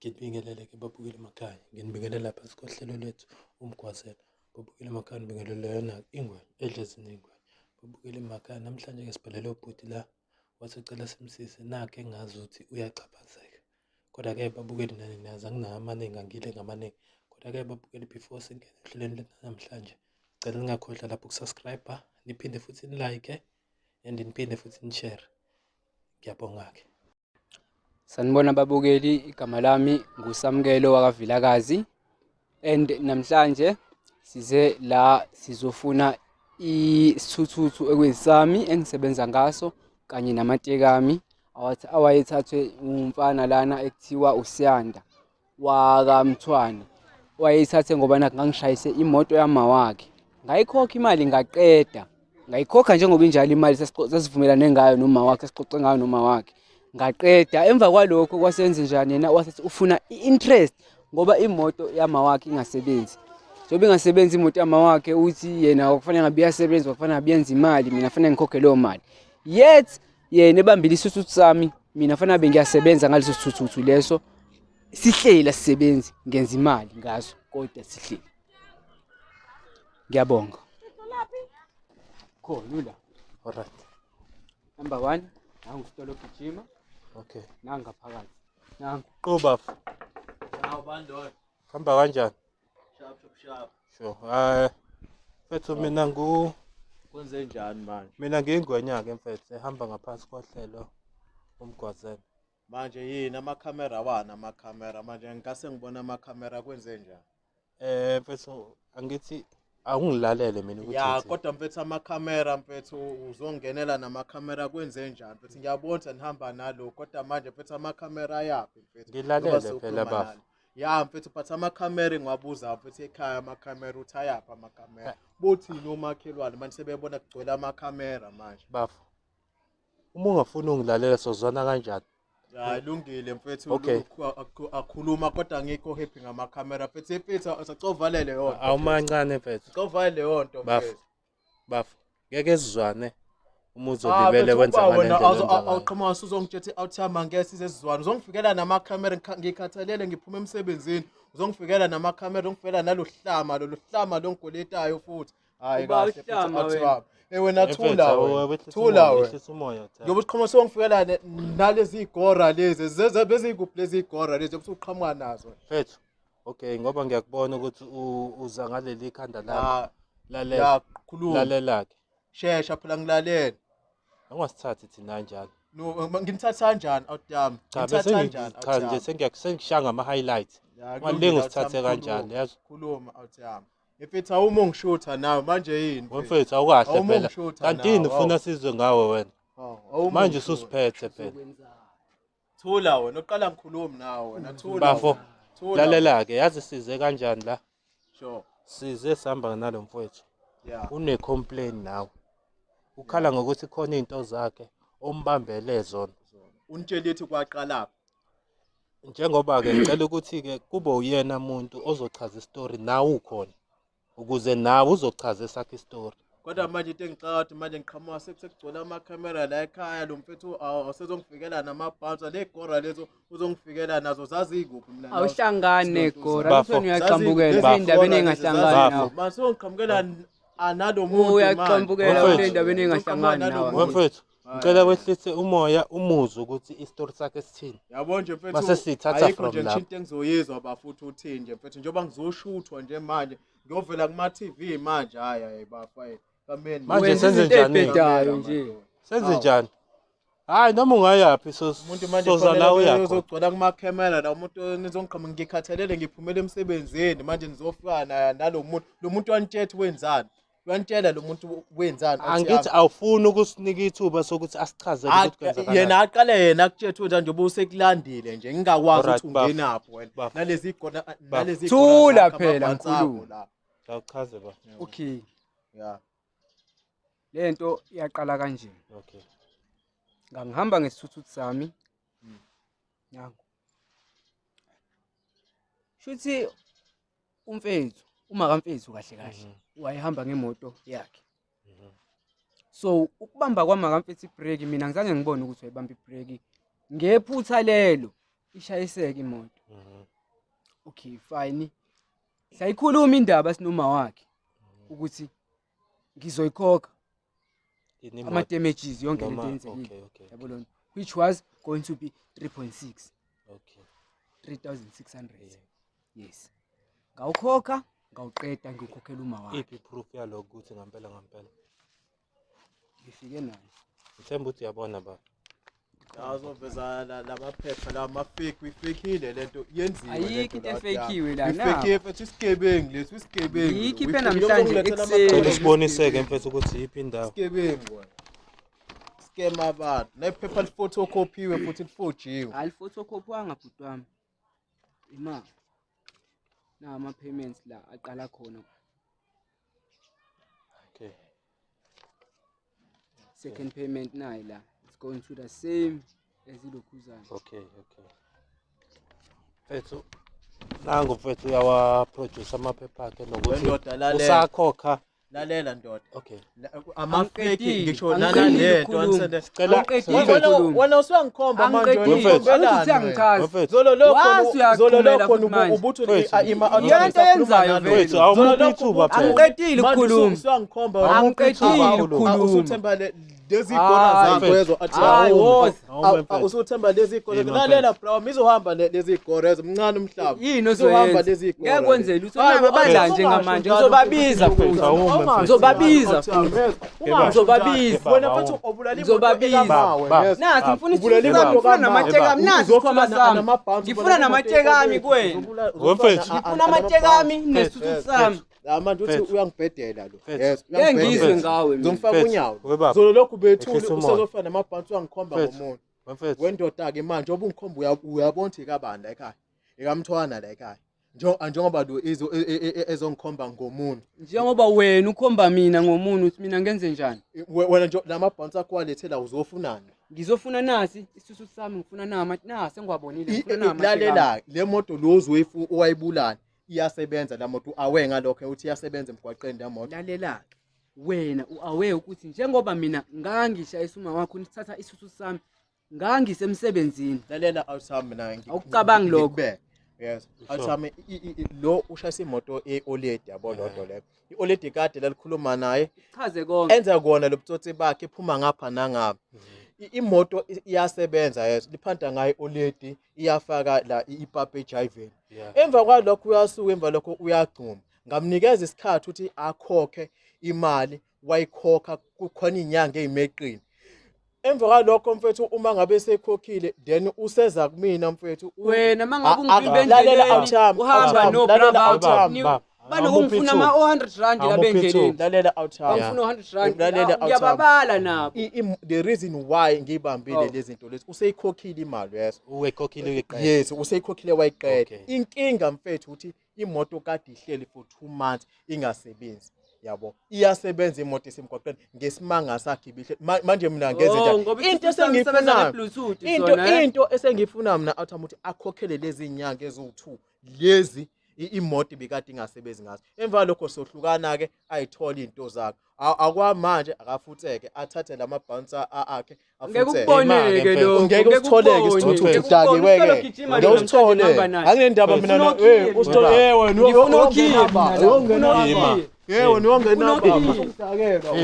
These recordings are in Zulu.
Ngibingelele-ke babukeli emakhaya, nginibingelela lapha sikohlelo lwethu umgwazela. Babukeli emakhaya nibingelele yona ingwe edle ezinengwe. Babukeli emakhaya namhlanje-ke sibhalele ubhuti la wasecela simsize nakhe engazi ukuthi uyachaphazeka. Kodwa-ke babukeli nani niyazi anginawo amaningi angile ngamaningi. Kodwa-ke babukeli before singene ehlelweni namhlanje cela ningakhohlwa lapho ukusubscribe, niphinde futhi nilike and niphinde futhi nishare. Ngiyabonga-ke. Sanibona babukeli, igama lami nguSamkelo wakaVilakazi and namhlanje size la sizofuna isithuthuthu ekwesami engisebenza ngaso kanye namatekami awayethathwe umfana lana ekuthiwa uSiyanda wakamthwana. Wayeyithathe ngoba nakho ngangishayise imoto yama wakhe. Ngayikhokha imali ngaqeda. Ngayikhokha njengoba injalo imali sesivumelane ngayo noma wakhe sixoxe ngayo noma wakhe. Ngaqeda emva kwalokho kwasenze njani yena wasethi ufuna i-interest ngoba imoto yama wakhe ingasebenzi. Njengoba ingasebenzi imoto yama wakhe uthi yena akufanele ngabe iyasebenza akufanele ngabe yenza imali mina fanele ngikhokhe leyo mali. Yet yena ebambile isithuthuthu sami mina fanele ngabe ngiyasebenza ngaleso sithuthuthu leso. Sihleli asisebenzi ngenza imali ngaso kodwa sihleli. Ngiyabonga. Lula. Alright. Number 1 nangu sitolo gijima. Okay. Nanga phakathi. Nangu. Qobafu. Hawu bandolo. Hamba kanjani? Shap. Sure. Mfethu Kwenze njani manje? mina ngiyingwenya-ke mfethu ehamba ngaphansi kohlelo umgwazela. Manje yini amakhamera amakhamera manje ngikase ngibona amakhamera kwenze njani? Mfethu angithi awungilalele mina ukuthi Ya kodwa mfethu amakhamera mfethu uzongenela namakhamera kwenze njani? Mfethu ngiyabona nihamba nalo kodwa manje mfethu amakhamera yapi mfethu? ngilalele phela bafu. Ya mfethu but amakhamera engiwabuza mfethu ekhaya amakhamera uthayapha amakhamera. Bothi nomakhelwane manje sebebona kugcwele amakhamera manje. Bafu. Uma ungafuna ungilalela sozwana kanjani? Ya lungile mfethu Okay. akhuluma kodwa ngikho happy ngamakhamera mfethu asacovalele yonto. Awumancane mfethu. Covalele yonto Bafu. mfethu. Bafu. Ngeke sizwane uma uzolibele wenza wena ngale awuqhama usuzongithethe awuthama ngesize esizwana uzongifikela namakhamera ngikhathalele ngiphume emsebenzini uzongifikela namakhamera ungifikela nalohlama lo ngigoletayo futhi hayi kahle futhi wena thula wena ngoba uqhama songifikela nalezi igora lezi bezikuphi lezi igora lezi ubusuqhamuka nazo mfethu. Okay, ngoba ngiyakubona ukuthi uza ngaleli ikhanda lakho. ya khuluma Lalela-ke. shesha phela ngilalela Angasithathi thina kanjalo. no nginithatha kanjani awudami Cha nje sengishanga ama-highlights. Ungalingi usithathe kanjalo yazi. khuluma awuthami mfethu awuma ungishutha nawe manje yini Mfethu awukahle phela. Kanti yini ufuna sizwe ngawe wena? Manje ususiphethe phela. thula wena uqala ngikhuluma nawe wena thula Bafo. Lalela-ke yazi size kanjani la? sure Size sihamba nalo mfowethu. yeah Une-complain nawe. Ukhala ngokuthi khona izinto zakhe ombambele zona. unitshela ethi kwaqala Njengoba-ke ngicela ukuthi-ke kube uyena umuntu ozochaza istori nawe ukhona ukuze nawe uzochaza esakhe istori. kodwa manje into engicabanga manje ngiqhamuka sekugcwele amakhamera la ekhaya lo mfethu awusezongifikela namabhansa legora lezo uzongifikela nazo zazikuphi mina Awuhlangane gora bese uyaqhambukela endabeni engahlangani nawe. mase ungiqhamukela analo muntu Uyaqhambukela endabeni engahlangani nawe. Mfethu ngicela wehlise umoya umuzwe ukuthi istori sakhe sithini. yabo nje mfethu Mase sithatha from nje lapho. into engizoyizwa bafuthi uthini nje mfethu njengoba ngizoshuthwa nje manje ngiyovela kuma TV manje hayi bafayela kameni Manje senze njani nje? Senze njani? Hayi noma ungayapi umuntu manje soza la uyakho. uzogcwala kuma camera la umuntu nizongiqhamuka ngikhathalele ngiphumele emsebenzini manje nizofika nalo muntu lo muntu wanitshethe wenzani uyantshela lo muntu wenzani Angithi awufuni ukusinika ithuba sokuthi asichazele ukuthi kwenzakala. yena aqale yena akutshela ukuthi nje ubusekulandile nje ngingakwazi ukuthi ungenapho wena Bafo. nalezi igona Thula phela mkhulu. Awuchaze ba. Okay. yeah Lento iyaqala kanje. Okay. Ngangihamba ngesithuthuthu sami. Nangu. Shuthi umfethu, uma kaMfethu kahle kahle, wayehamba ngemoto yakhe. So ukubamba kwama kaMfethu ibreki mina ngizange ngibone ukuthi wayebamba ibreki. Ngephutha lelo ishayiseke imoto. Okay, fine. Sayikhuluma indaba sinoma wakhe ukuthi ngizoyikhokha ama damages yonke lento yenzekile. Yabo lona, which was going to be 3.6. Okay. 3,600. Yes. Ngawukhokha, ngawuqeda ngikhokhela uma wakhe. Iphi proof yalokho ukuthi ngempela Ngifike nayo. Ngithemba ukuthi uyabona baba. Azoveza lamaphepha lama-fake ifekile lento yenziwe. Ayikho into efekiwe la na. Ifake futhi isigebengu leso isigebengu. Yikhiphe namhlanje ekuseni. Kodwa siboniseke mfethu ukuthi yiphi indawo. Isigebengu. Scam abantu. Nephepha liphotocopyiwe futhi lifojiwe. Aliphotocopyanga bhuti wami. Ima. Na ama payments la aqala khona. Okay. Second payment nayi la. It's going to the same as ilokhuzana. Okay. Mfethu nangu mfethu uyawa-produce amaphepha akhe nokuthi usakhokha. Lalela ndoda. Okay. Ama-fake ngisho nalento ansende. Cela Wena usangikhomba manje uyangichaza. Zolo lokho ubuthi yonto yenzayo mfethu awumupithuba phela. Angiqedile ukukhuluma. Usangikhomba Angiqedile ukukhuluma. Usuthemba lezi ikona zakho yezo athi hawo. Usuthemba lezi ikona. Lalela bro, mizohamba lezi ikora ezimncane umhlaba. Yini ozohamba lezi ikora. ngeke kwenzele ukuthi nama badla njengamanje ngizobabiza futhi. Ngizobabiza futhi. Ngizobabiza. Wena mfethu obulali Nasi ngifuna namateka ami nasi isikhwama sami. Ngifuna namateka ami kuwena. Ngifuna amateka ami nesithuthi sami. Manje uthi uyangibhedela lo. Yes, ngizwe ngawe. Ngizomfaka unyawo. Zolo lokhu bethule usezofana namabhanti wangikhomba ngomuntu. Wendoda ke manje obungikhomba uyabona ukuthi kabani la ekhaya. Ekamthwana la ekhaya. Njengoba lo ezongikhomba ngomuntu. Njengoba wena ukhomba mina ngomuntu uthi mina ngenze njani? Wena nje lamabhanti akho walethela uzofunana. Ngizofuna nasi isisusu sami ngifuna nasi engiwabonile ngifuna nama. Lalela le moto lozoyifu owayibulala iyasebenza la moto awe ngalokho uthi iyasebenza emgwaqeni la moto. Lalela wena uawe ukuthi njengoba mina ngangishayisa uma wakho nithatha isisusu sami ngangisemsebenzini. Lalela awusami mina awucabangi lokho. Yes. Awusami lo ushayisa imoto eOLED yabo lodwa leyo. iOLED kade lalikhuluma naye. Chaze konke. Enza kona lobutsotsi bakhe iphuma ngapha nangapha. Imoto iyasebenza yes liphanda ngayo iOLED iyafaka la ipapa ejiveni. Emva kwalokho uyasuka emva lokho uyagcuma. Ngamnikeza isikhathi ukuthi akhokhe imali wayikhokha kukhona inyanga ezimeqini. Emva kwalokho mfethu uma ngabe sekhokhile then useza kumina mfethu wena mangabe ungibendleleni uhamba no brother banokufuna ama 100 rand labendleleni. Lalela outtime. Bafuna 100 rand. Lalela ngiyababala nabo. The reason why ngibambile lezi zinto lezi useyikhokhile imali yes. Uyekhokhile uyiqeda. Yes, useyikhokhile wayiqeda. Inkinga mfethu ukuthi imoto kade ihleli for 2 months ingasebenzi. Yabo iyasebenza imoto esemgwaqeni ngesimanga sakhe ibihle manje mina ngenze njani into esengifuna into esengifuna mina athi ukuthi akhokhele lezi inyanga ezu2 lezi imoto ibikade ingasebenzi ngazo emva lokho sohlukana ke ayithola into zakhe akwamanje akafutheke athathe lamabhansa akhe afuthe ngeke usitholeke isithuthi udakiweke ngeke usithole anginendaba mina usithole wena yebo niwongena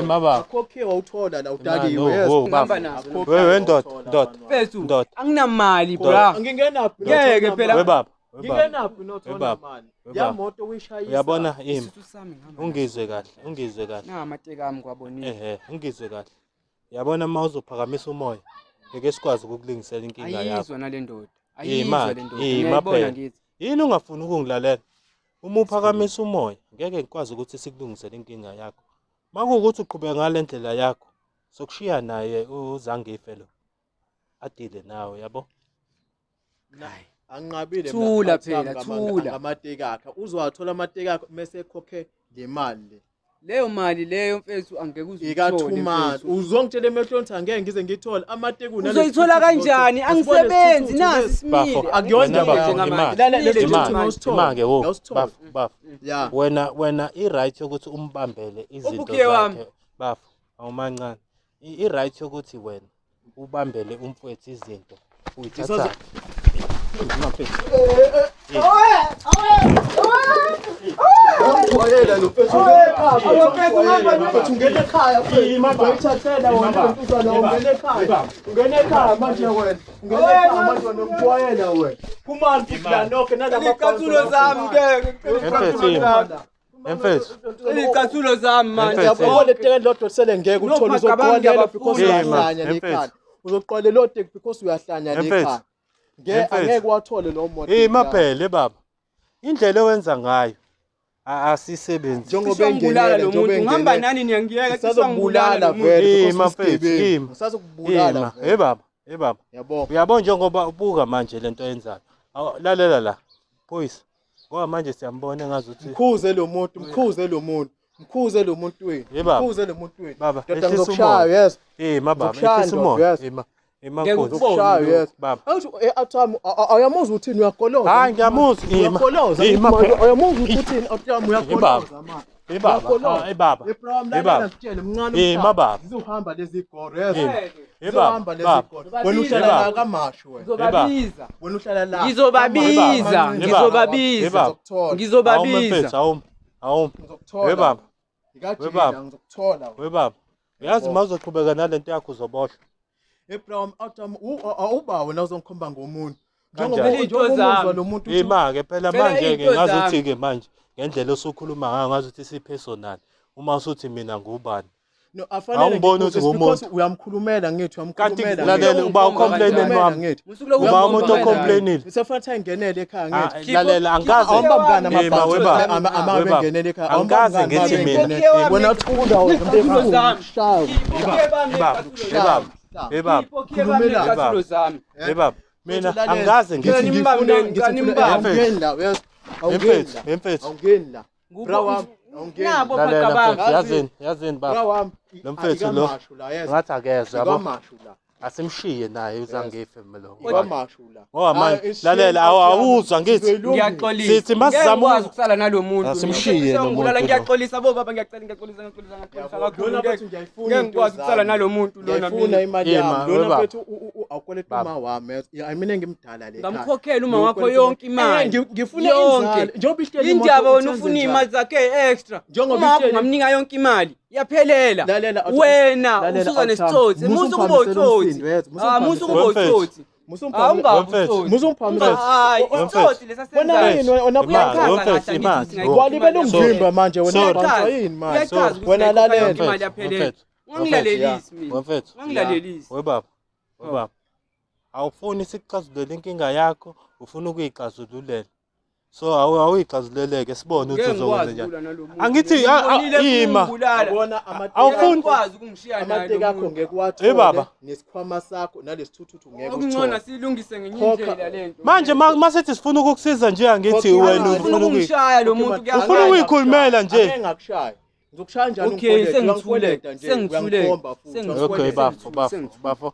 baba akhokhe wawuthola la udakiwe yes ngihamba nazo wewe ndoda mfethu anginamali bra ngingenaphi ngeke phela we baba ngingenaphi nothona mali ya moto uyishayisa uyabona ungizwe kahle na amateka ami kwabonile ungizwe kahle yabona mawuzophakamisa umoya ngeke sikwazi ukukulingisela inkinga yakho ayizwa nale ndoda ayizwa le ndoda ngiyibona ngithi yini ungafuni ukungilalela uma uphakamisa umoya ngeke ngikwazi ukuthi sikulungisele inkinga yakho makuwukuthi uqhubeka ngalendlela yakho sokushiya naye uzangife lo adile nawe yabo hayi anginqabile thula phela thula ngamateka akhe uzowathola amateka akhe bese ekhokhe le mali leyo mali leyo mfethu angeke uzithole uzongitshela emehlweni ukuthi angeke ngize ngithole amateka unale uzoyithola kanjani angisebenzi nasi isimile akuyona imake wo bafu wena i-right yokuthi umbambele izinto zakhe bafu awumancane i-right yokuthi wena ubambele umfowethu izinto uyithatha Wayela lo mfethu ungena ekhaya bayithathela wena ntuzana ungena ekhaya manje wena ungena ekhaya manje nomjwayela wena kumani futhi la nokho Icathulo zami ke. Mfethu Icathulo zami manje. yabo le tekeni lodwa sele ngeke uthole uzoqwalela because uyahlanya lekhaya uzoqwalela lo tek because uyahlanya lekhaya angeke wathole lo moto maphele baba indlela owenza ngayo asisebenzi njengoba Ngibulala lo muntu ngihamba nani niyangiyeka sizokubulala vele sizokubulala baba yabo uyabona njengoba ubuka manje lento yenzayo lalela la boys ngoba manje siyambona engazuthi mkhuze lo muntu wenu baba ndoda ngizokushaya yes baba ngizokushaya yes baba awuthami ayamuzwa uthini uyakoloza hayi ngiyamuzwa uyakoloza ayamuzwa uthini awuthami uyakoloza manje baba baba zizohamba lezi goro yes baba wena uhlala la kamashu Ngizobabiza. wena uhlala la Ngizobabiza. baba ngikajila ngizokuthola baba uyazi mawuzoqhubeka nalento yakho uzoboshwa Abraham awuthami awuba wena uzongikhomba ngomuntu njengoba lo muntu ke phela manje ke ngazuthi ke manje ngendlela osukhuluma ngayo ngazuthi sipersonal uma usuthi mina ngubani no afanele awungiboni ukuthi because uyamkhulumela ngithi uyamkhulumela lalela uba ucomplaineni wami uba umuntu ocomplainile usefanele ayingenele ekhaya ngithi lalela angazi awumbambana amabhanki bengenele ekhaya angazi ngithi mina wena uthunda wena baba mina angazi ngithi awungeni la bra Nabo yazini baba lo mfethu lo ngathi akezwe yabo asimshiye naye uzangefe lo ngoba manje lalela awuzwa ngithi ngiyaxolisa sithi masizama ukusala nalomuntu asimshiye lo muntu ngiyaxolisa bo baba ngiyaxolisa kakhulu ngengikwazi ukusala nalomuntu lona ngifuna imali yami lona mfethu awukoleta uma wami mina ngimdala le ngamkhokhela uma wakho yonke imali ngifuna inzalo njengoba ihleli indaba wena ufuna imali zakhe extra uma ngamnika yonke imali yaphelela wena usuka nesitsotsi musu kuba utsotsi musu kuba utsotsi utsotsi walibela umvimba manje wena lalela ungilalelisi mina ungilalelisi webaba awufuni sikuxazulule inkinga yakho ufuna ukuyixazululela so awuyixazuleleke sibone ukuthi uzokwenza njani angithi awufuni ukwazi ukumshiya amateka akho ngekuwathole nesikhwama sakho nalesithuthu ngeke ukungcona silungise ngenye indlela lento manje masithi sifuna ukukusiza nje angithi wena ufuna ukumshaya lo muntu ufuna ukuyikhulumela nje ngizakushaya ngizokushaya okay sengithule okay bafo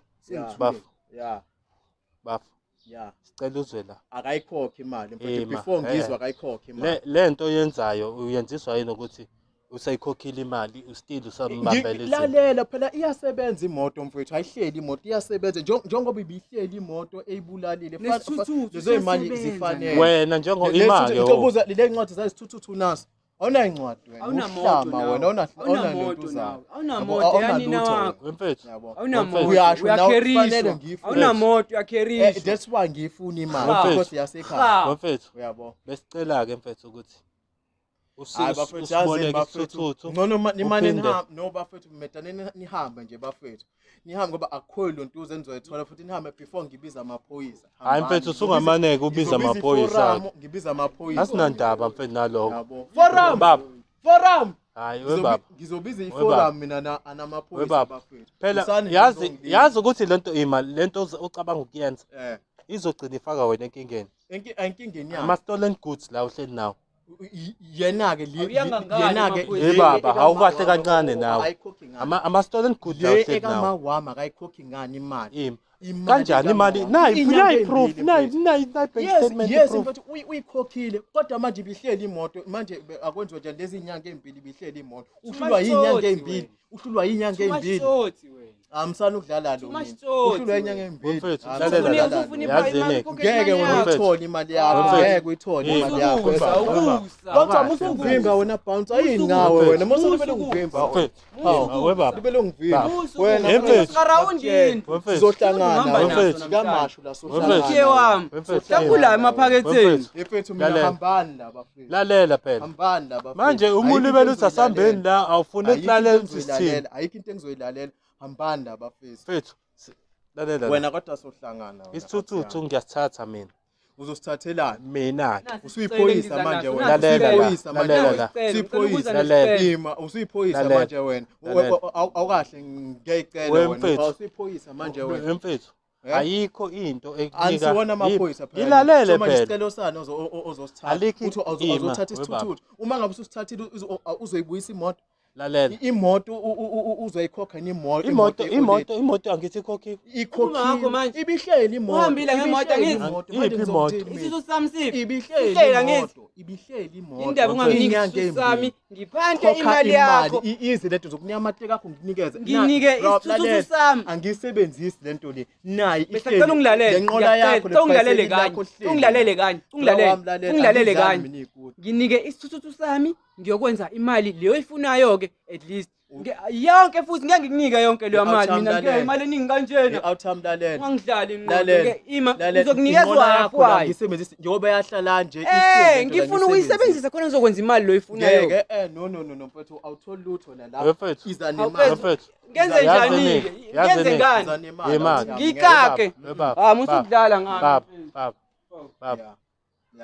sicela uzwe la akayikhokhe imali mfethu before ngizwa akayikhokhe imali lento yenzayo uyenziswa yini ukuthi usayikhokhile imali still usambambele lalela phela iyasebenza imoto mfethu ayihleli imoto iyasebenza njengoba ibihleli imoto eyibulalile lezo imali zifanele wena njengoba imali ngokubuza le ncwadi zayisithuthu naso awunayo incwadi wena uhlama wena awunalento zayo awunamoto yanina wakho mfethu awunamoto uyasho kufanele ngifune awunamoto yakherisha that's why ngifuna imali because yasekhaya mfethu uyabo besicela ke mfethu ukuthi usiboneke isithuthu ngcono imali nihambe no bafethu medane nihambe nje bafethu nihambe ngoba akukho lo ntuze enizoyithola futhi nihambe before ngibiza amaphoyisa hayi mfethu usungamaneke ubiza amaphoyisa ngibiza amaphoyisa asinandaba mfethu naloko forum hayi webaba ngizobiza iforum mina anamaphoyisa bafethu phela yazi ukuthi lento ucabanga ukuyenza izogcina ifaka wena enkingeni enkingeni yami ama stolen goods la uhleli nawo yena-ke baba awukahle kancane nawe ama stolen goods la uhleli nawo ekamawami akayikhokhi ngani imali kanjani imali nayi proof nayi bank statement yes mfethu uyikhokhile kodwa manje ibihleli imoto manje akwenziwa njani lezi inyanga ezimbili ibihleli imoto uhlulwa inyanga ezimbili Amsana ukudlala lo mina. Uhlulwe inyanga embili. Mfethu, Amsana lalela ukudlala la. lo. Yazini. Ngeke uyithole imali yakho. Ngeke uyithole imali yakho. Bouncer musungivimba wena bouncer ayini ngawe wena mase libele ngivimba. We baba. Libele ngivimba. Wena Mfethu. Ngarawundini. Sizohlangana Mfethu. kamashu la Mke sohlangana. wami. Hlakula emaphaketheni. Mfethu mina hambani la bafethu. Lalela phela. Hambani la bafethu. Manje umulibele usasambeni la awufuna ukulalela isithini. Ayikho into engizoyilalela. Hambani la bafethu. Mfethu. Lalela. Wena kodwa sohlangana. Isithuthu ngiyasithatha mina. Uzosithathelana. Mina. Usuyiphoyisa manje wena. Lalela la. Usuyiphoyisa. Lalela. Usuyiphoyisa manje wena. Awukahle ngiyayicela wena. Usuyiphoyisa manje wena. Mfethu. Ayikho into ekunika. Anisiwona amaphoyisa phela. Ilalele phela. phela. Isicelo sani ozosithatha. Uthi uzothatha isithuthu. Uma ngabe usithathile uzoyibuyisa imoto. Lalela. Imoto uzoyikhokha imoto. Imoto angithi ikhokhiwe. Ikhokhiwe. Ibihleli imoto. Uhambile ngemoto angithi. Iphi imoto? Isizwe sami siphi? Ibihleli imoto. Ibihleli imoto. Indaba unganginiki isizwe sami. Ngiphanke imali yakho. Izi lento zokunyamateka akho nginikeze. Nginike isizwe sami. Angisebenzisi lento le. Nayi Besacela ungilalele. Ngenqola yakho ungilalele kanye. Ungilalele kanye. Nginike isizwe sami. Ngiyokwenza imali leyo ifunayo ke at least yonke futhi ngeke ngikunike yonke leyo mali mina ngeke imali eningi kanjena awuthamlalela ungangidlali ngqondo ima uzokunikezwa yakho ngisebenzisa njengoba yahlala nje ngifuna ukuyisebenzisa khona ngizokwenza imali lo ifunayo ngeke no mfethu awutholi lutho la lapha iza nemali ngenze njani ke ngenze ngani ngikake musukudlala ngami baba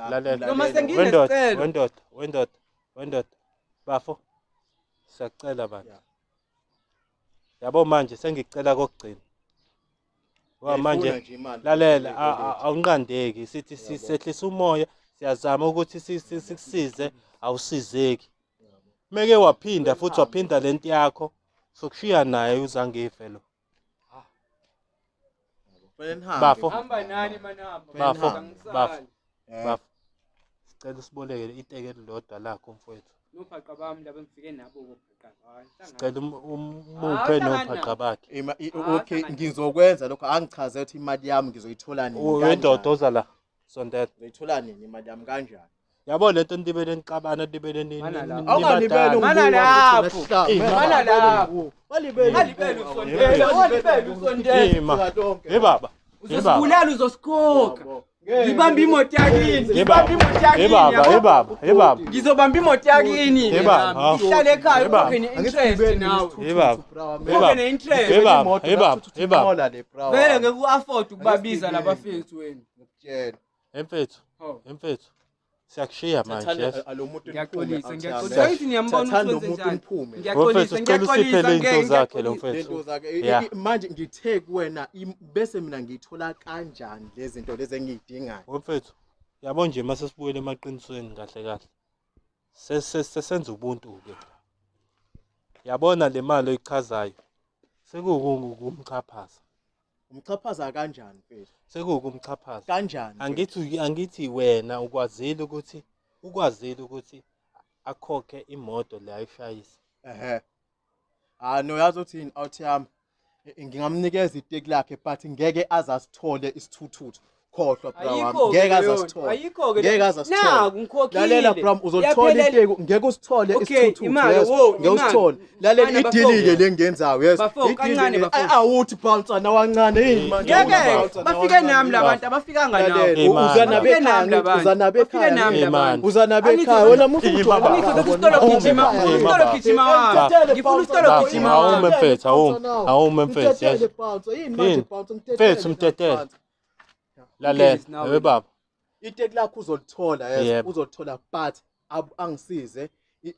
lalela noma senginesicelo wendoda bafo siyacela bantu yabo manje sengicela kokugcina manje lalela awunqandeki sithi sisehlisa umoya siyazama ukuthi sikusize awusizeki meke waphinda futhi waphinda lento yakho sokushiya naye uzangife lo bafo hamba nani manamba bafo sicela siboleke iteke elilodwa lakho mfowethu nophaqa bami laba ngifike nabo ukuphaqa sicela umuphe nophaqa bakhe okay ngizokwenza lokho angichaze ukuthi imali yami ngizoyithola nini wendoda la sondela ngizoyithola nini imali yami kanjani yabo lento ndibele niqabana ndibele nini awungalibeli mana lapho walibeli usondela hey baba uzosibulala uzosikhokha ngibamba imoto yakini ngizobamba imoto yakini ihlale ekhaya ukhokhe ne-interest nawe ukhokhe ne-interest vele ngeke u-afford ukubabiza labafethu wena ngikutshela emfethu siyakushiya manje ngiyaxolisa ngithi niyambona umuntu uphume ngiyaxolisa manje ngithe kuwena bese mina ngiyithola kanjani lezi zinto lezi engiyidingayo mfethu yabo nje mase sibuyele emaqinisweni kahle sesenza ubuntu ke yabona le mali oyichazayo sekukumchaphaza umchaphaza kanjani mfethu sekukumchaphaza kanjani angithi wena ukwazile ukuthi akhokhe imoto le ayishayisa no yazi uthini out yami ngingamnikeza iteki lakhe but ngeke azasithole isithuthuthu khohlwa bra ngeke azasithola ngeke azasithola lalela bra uzolithola iteki ngeke usithole isithuthuthu ngeke usithole lalela idilike lengenzayo yes awuthi bouncer nawancane yini manje ngeke bafike nami labantu abafikanga nawo uzanabekhaya wena musu ngifuna usitolo gijima awume mfethu mtetele lalela we baba iteki lakho uzolithola yes uzolithola but angisize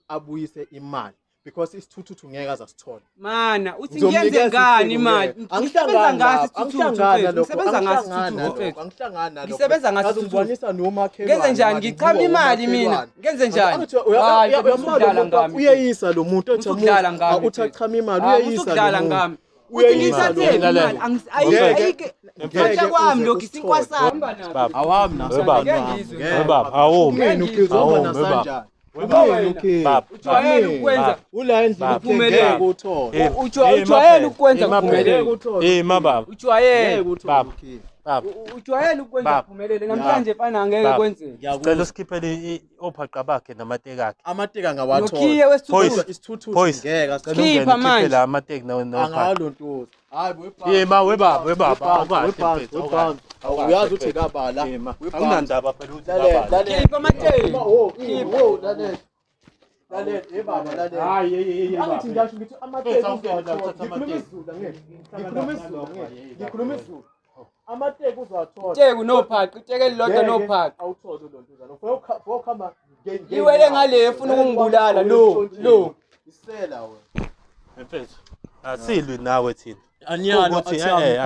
abuyise imali because isithuthuthu ngeke azasithola mana uthi ngiyenze ngani imali ngisebenza ngasi isithuthuthu ngisebenza ngasi isithuthuthu ngisebenza ngasi uzibonisa nomakhelwane ngenze njani ngichama imali mina ngenze njani uyadlala ngami uyeyisa lo muntu ethi uthachama imali uyeyisa ngami uyayithathe imali ayike ngeke kwami lokho isikwasami awami baba awumi ukuzobona kanjani ujwayele ukwenza ula endlini uphumelele uthola ujwayele ukwenza uphumelele baba ujwayele baba ujwayele ukwenza uphumelele namhlanje fana angeke kwenzeke sicela sikhiphele ophaqqa bakhe namateki akhe amateka ngawathola nokhiye wesithuthuthi isithuthuthi ngeke Khipha manje. la amateki no angalontuza hayi webaba uyazi uthi kabala akunandaba phela uthi khipha amateki lalela ebaba lalela hayi angithi ngisho ngithi amateka uzawathola ngikhuluma isiZulu amateka uzawathola teku nophaqi iteke lilodwa nophaqi awuthole lontuza fokhamba iwele ngale ufuna ukungibulala lo isela wena mfethu asilwi nawe thina aniyalo Ukuthi, nenzani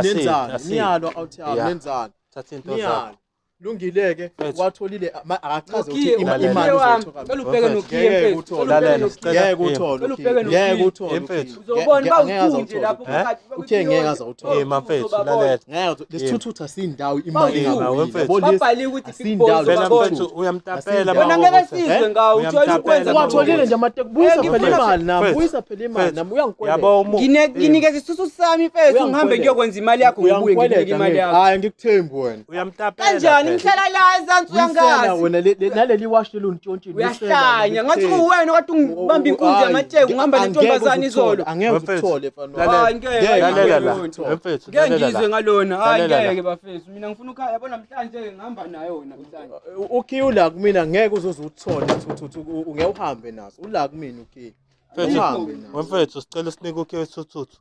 asile. niyalo awuthi Yeah. nenzani thatha into zakho niyalo lungile-ke watholile akachaze nokhiye ukuthi Lalela. imali wami uzoyithola cela ubheke nokhiye ngeke mfethu uthole Lalela, ngeke uthole Cela ubheke ngeke nokhiye. uthole Mfethu. uzobona Ngeke bawuthunje azawuthola. lapho phakathi Uthe ngeke azawuthola. mfethu lalela lesithuthu asindawo imali Bawuthunje. ingawile mfethu. babhaliwe ukuthi big Asindawo boss phela babona. mfethu uyamtapela Yona ngeke sizwe ngawo ujwayele ukwenza uwatholile nje amateka buyisa ngifuna- phela imali nami Mfethu. buyisa phela imali nami uyangikweleta yabo nginikeza isisusu sami mfethu ngihambe ngiyokwenza imali yakho ngibuye nginike imali yakho hayi ngikuthembi wena uyamtapela kanjani ngihlala la ezansi Wisela uyangazi wena naleli washi luntshontshini uyahlanya ngathi kuwena kade ungibamba inkunzi yamateki ngihamba nentombazane izolo angeke Mfethu. uthole fana hayi ngeke lalela la ngeke mfethu ngeke ngizwe lalela ngalona hayi Lalela la. ngeke bafethu mina ngifuna ukhaya yabona namhlanje ngihamba nayo namhlanje ukhiye ula kumina ngeke uzoze uthole thuthu ungeke uhambe naso ula kumina ukhiye mfethu uhambe naso mfethu sicela sinike ukhiye thuthuthu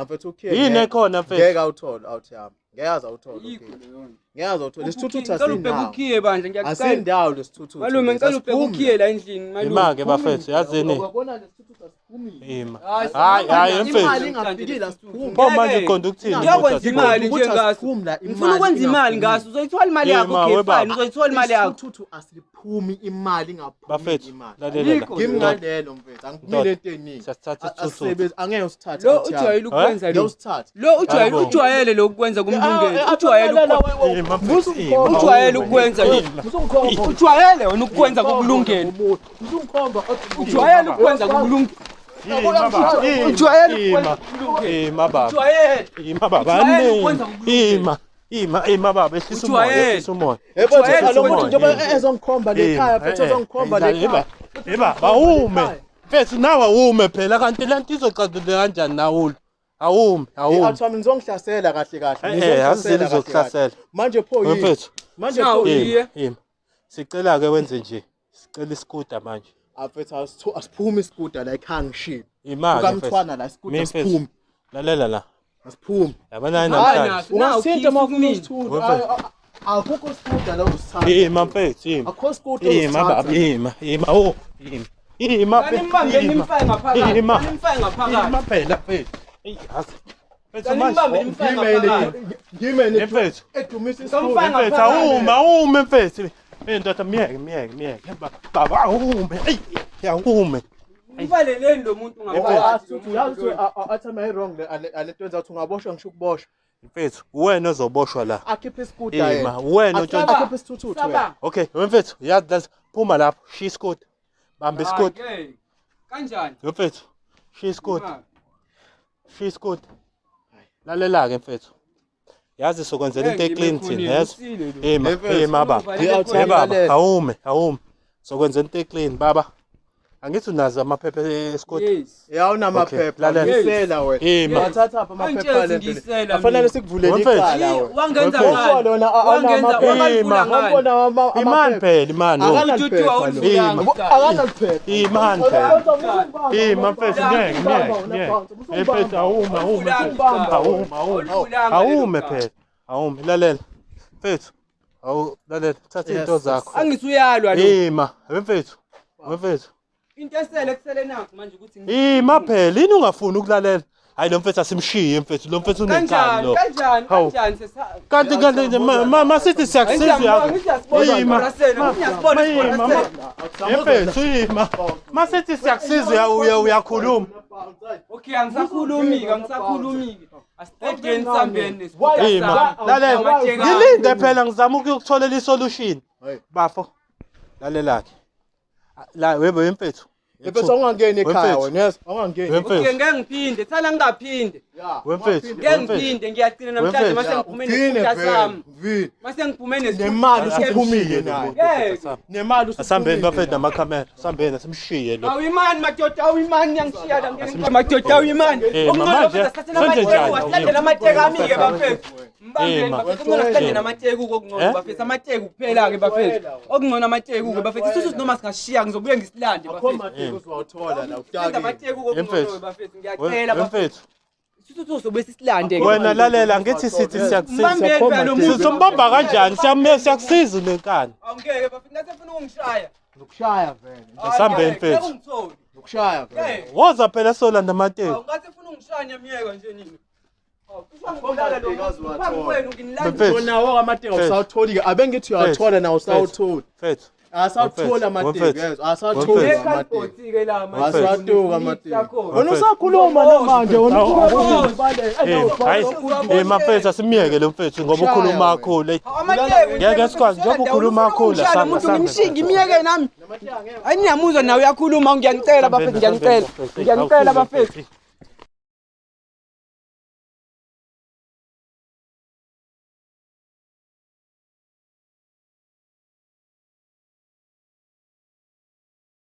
mfethu ukhiye yini ekhona mfethu ngeke awuthole awuthiyami ngeke azawuthola ukhiye ngeke azawuthola lesithuthu ngicela ubheke asinawo ukhiye bandla ngiyacela asindawo lesithuthu malume ngicela ubheke ukhiye la endlini malume imake bafethu yazini uyabona lesithuthu asiphumile ima Hayi, hayi imali mfethu ingafikile asiphumile pho manje uqonda ukuthini ngiyokwenza imali ukuthi nje ngaso asiphumula, ngifuna ukwenza imali ngaso uzoyithola imali yakho Yema, okay webaba. fine uzoyithola imali yakho isithuthu asiphumi imali ngaphumi bafethu imali lalela la ngimngalelo mfethu angimile into eningi siyasithatha isithuthu asebenzi angeke usithathe lo awuthi yami. ujwayele ukwenza ngeke lo usithathe lo Yabo. ujwayele lokwenza kumlungele Ah, ujwayele lalela, Ima, musu mfethu, ngikhomba. ima. ujwayele ukwenza lo Musu ngikhomba. ujwayele wena ukwenza kumlungele Musu ngikhomba. ujwayele ukwenza kumlungele ima baba ujwayele ima ukwenza kumlungele ima baba ujwayele ima baba Ujwayele ane ukwenza kumlungela. ima baba ehlisa umoya Ujwayele. ehlisa umoya Yebo Ujwayele nje ukwenza alokuthi njengoba kumlungela. ezongikhomba lekhaya futhi ezongikhomba lekhaya. eba awume mfethu nawe awume phela kanti lento izoqadule kanjani nawulo awume awume Athami ngizongihlasela kahle kahle. azizile kahle kahle. zokuhlasela Manje pho yini? mfethu Manje Nawu, pho yini? Iye. ima sicela ke wenze nje sicela isikuda manje Afethu asiphumi isikuda la ekhaya ngishilo. imali Ukamthwana la isikuda asiphumi. lalela la Asiphumi. yabona Hayi namhlanje naso, nawu, Ungasitha khipha mafuna kumina. usithuda. Akukho isikuda la usithatha. ima mfethu ima Akukho isikuda ima baba usithatha. ima oh ima Kani nimbambe nimfaye ngaphakathi Ima. kani nimfaye ngaphakathi ima phela mfethu yazi mfethu kani manje nimbambe nimfaye ngaphakathi Ngimene mfethu edumisa Ngisamfaka isikuda. mfethu awume mfethu ndoda miyeke baba awume awume Uvaleleni lo muntu ngaphakathi Yazi athama i-wrong le nto ukuthi ungaboshwa ngisho ukuboshwa. mfethu uwena ozoboshwa la Akhiphe isikuda yena. ima uwena otshontsha Akhiphe isithuthu wena. okay mfethu yazi that's phuma lapho shiya isikoti bamba isikoti Okay. Kanjani? mfethu shiya isikoti Imali. shiya isikoti lalela ke mfethu yazi sokwenzela into eclean thina yazi ima baba baba awume sokwenzela into eclean baba angithi unazo amaphepha esikoti Yes. Yawunamaphepha. lalela. Ngisela wena. Ima. Wathatha apha amaphepha Angitshezi le ngisela nto. Afanele mina. sikuvulele Mfethu. icala wena. Wangenza Mfethu. ngani? Lona Wangenza anamaphepha. wangenza ngani? imani phela imani Ujuju awulivulanga. Akanaliphepha. imani phela ima mfethu ngeke mfethu awume phela awume lalela mfethu lalela thatha into zakho Angithi uyalwa lo. ima mfethu Into esele kusele nakho manje ukuthi ima phela yini ungafuni ukulalela hayi lo mfethu asimshiye mfethu lo mfethu unenkani lo Hawu. kanjani kanti masithi siyakusiza mfethu ima masithi siyakusiza uyakhuluma Okay, angisakhulumi. Asitedeni sambeni ima lalela ngilinde phela ngizama ukuyokutholela isolution bafo lalela-ke La wemfethu. Ebese ungangeni ekhaya Wemfethu. wena yes ungangeni. Wemfethu. Okay ngeke ngiphinde thana ngingaphinde. Wemfethu. Ngeke ngiphinde ngiyaqina namhlanje mase ngiphume nesifunda sami. Vini. Mase ngiphume nesifunda. Nemali usuphumile naye. Ngeke. Nemali Asambeni usuphumile. bafethu namakhamera. Asambeni simshiye lo. Awuyimani madoda awuyimani yangishiya la ngeke madoda awuyimani. manje, senze njani? Wasithathela amateka ami ke bafethu. Mbambeni ma. bafethu ungona sithathela amateka ukungcono bafethu amateka kuphela ke bafethu. Okungcono amateka ke bafethu isusu noma singashiya ngizobuye ngisilande Akho bafethu. mateko uzowathola la Senza utaki. amateka ukungcono bafethu ngiyacela bafethu. Wemfethu. Isusu sobe sisilande ke. Wena lalela ngithi sithi siyakusiza. Mbambeni phela lo muntu. Sizombamba kanjani? Siyakusiza lenkani. Awungeke bafethu ngasefuna ungishaya. Ukushaya vele. Asambeni mfethu. Ukushaya vele. Woza phela solanda amateki. Awungasefuna ungishaya myeka nje nini. Ngibulala lo muntu. Phambi kwenu nginilanda. Mfethu. Wona wonke amateka usawutholi ke abengithi uyathola na usawuthola. Mfethu. Asawuthola amateka Wemfethu. yes asawuthola Wemfethu. amateka. Ekhalibhothi ke la manje. Wasatuka amateka. Wena Wena usakhuluma namanje wena ukhuluma Hayi, mafethu asimiyeke lo mfethu ngoba ukhuluma kakhulu. amateka. Ngeke sikwazi njengoba ukhuluma kakhulu Umuntu ngimshingi imiyeke nami. Ayiniyamuzwa nawe uyakhuluma ngiyangicela bafethu ngiyangicela. Ngiyangicela bafethu.